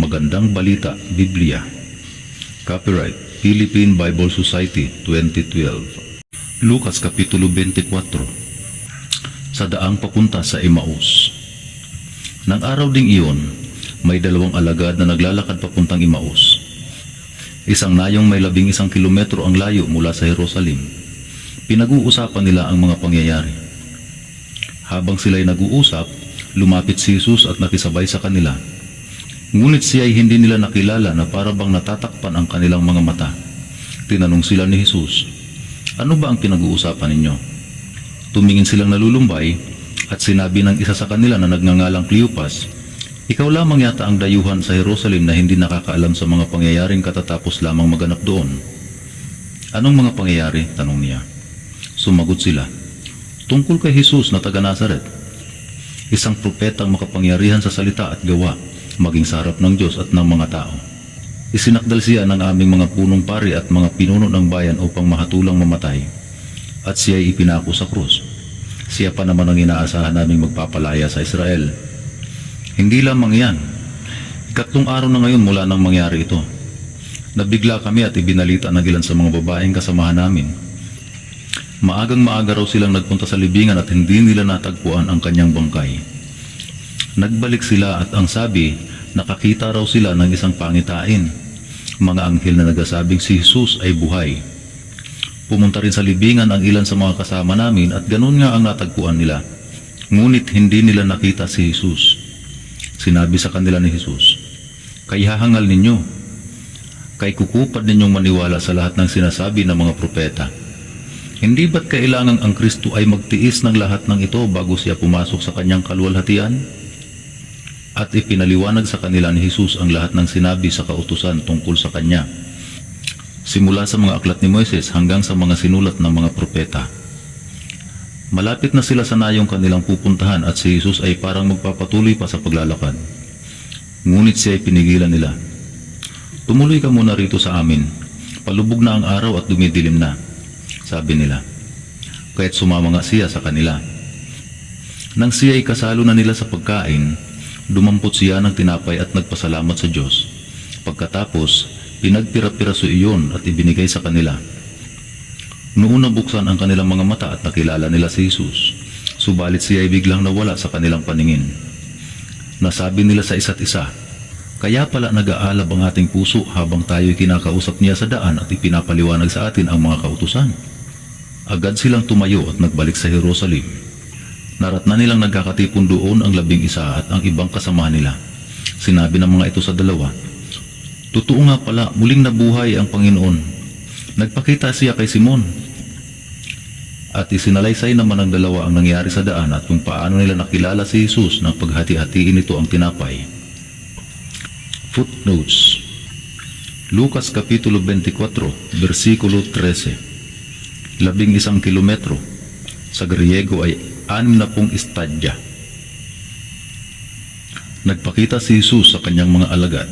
Magandang Balita, Biblia. Copyright Philippine Bible Society 2012. Lucas Kapitulo 24. Sa daang papunta sa Emmaus. Nang araw ding iyon, may dalawang alagad na naglalakad papuntang Emmaus. Isang nayong may 11 kilometro ang layo mula sa Jerusalem. Pinag-uusapan nila ang mga pangyayari. Habang sila'y nag-uusap, lumapit si Jesus at nakisabay sa kanila. Ngunit siya ay hindi nila nakilala na para bang natatakpan ang kanilang mga mata. Tinanong sila ni Jesus, "Ano ba ang pinag-uusapan ninyo?" Tumingin silang nalulumbay at sinabi ng isa sa kanila na nagngangalang Cleopas, "Ikaw lamang yata ang dayuhan sa Jerusalem na hindi nakakaalam sa mga pangyayaring katatapos lamang maganap doon." "Anong mga pangyayari?" tanong niya. Sumagot sila, "Tungkol kay Jesus na taga Nazaret, isang propetang makapangyarihan sa salita at gawa, maging sa harap ng Diyos at ng mga tao. Isinakdal siya ng aming mga punong pari at mga pinuno ng bayan upang mahatulang mamatay, at siya ay ipinako sa krus. Siya pa naman ang inaasahan naming magpapalaya sa Israel. Hindi lamang yan, 3 araw na ngayon mula nang mangyari ito. Nabigla kami at ibinalita ng ilan sa mga babaeng kasamahan namin. Maagang maaga raw silang nagpunta sa libingan at hindi nila natagpuan ang kanyang bangkay. Nagbalik sila at ang sabi, nakakita raw sila ng isang pangitain, mga anghel na nagsasabing si Jesus ay buhay. Pumunta rin sa libingan ang ilan sa mga kasama namin at ganun nga ang natagpuan nila. Ngunit hindi nila nakita si Jesus. Sinabi sa kanila ni Jesus, "Kay hahangal ninyo, kay kukupad ninyong maniwala sa lahat ng sinasabi ng mga propeta. Hindi ba't kailangang ang Kristo ay magtiis ng lahat ng ito bago siya pumasok sa kanyang kaluwalhatian?" At ipinaliwanag sa kanila ni Jesus ang lahat ng sinabi sa kautusan tungkol sa kanya, simula sa mga aklat ni Moises hanggang sa mga sinulat ng mga propeta. Malapit na sila sa nayong kanilang pupuntahan at si Jesus ay parang magpapatuloy pa sa paglalakad. Ngunit siya ay pinigilan nila. "Tumuloy ka muna rito sa amin. Palubog na ang araw at dumidilim na," sabi nila. Kaya't sumama nga siya sa kanila. Nang siya ay kasalo na nila sa pagkain, dumampot siya ng tinapay at nagpasalamat sa Diyos. Pagkatapos, pinagpira-piraso iyon at ibinigay sa kanila. Noon nabuksan ang kanilang mga mata at nakilala nila si Jesus. Subalit siya ay biglang nawala sa kanilang paningin. Nasabi nila sa isa't isa, "Kaya pala nag-aalab ang ating puso habang tayo'y kinakausap niya sa daan at ipinapaliwanag sa atin ang mga kautusan." Agad silang tumayo at nagbalik sa Jerusalem. Naratnan nilang nagkakatipon doon ang 11 at ang ibang kasamahan nila. Sinabi ng mga ito sa dalawa, "Totoo nga pala, muling nabuhay ang Panginoon. Nagpakita siya kay Simon." At isinalaysay naman ng dalawa ang nangyari sa daan at kung paano nila nakilala si Jesus nang paghati-hatiin ito ang tinapay. Footnotes. Lucas Kapitulo 24, versikulo 13. 11 kilometro. Sa Griego ay 60 estadya. Nagpakita si Jesus sa kanyang mga alagad.